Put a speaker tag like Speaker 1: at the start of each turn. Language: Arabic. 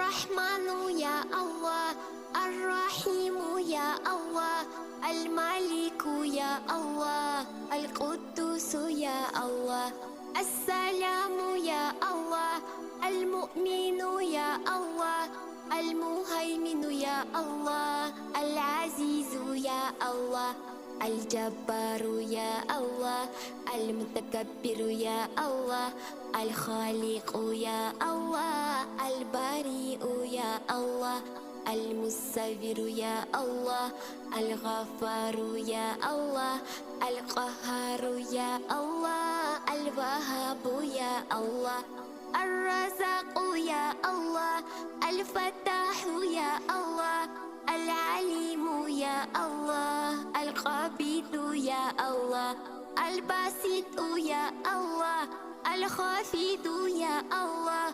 Speaker 1: الرحمن يا الله، الرحيم يا الله، الملك يا الله، القدوس يا الله، السلام يا الله، المؤمن يا الله، المهيمن يا الله، العزيز يا الله، الجبار يا الله، المتكبر يا الله، الخالق يا الله، البريء يا الله، المصور يا الله، الغفار يا الله، القهار يا الله، الوهاب يا الله، الرزاق يا الله، الفتاح يا الله، العليم يا الله، القبيض يا الله، الباسط يا الله، الخافض يا الله،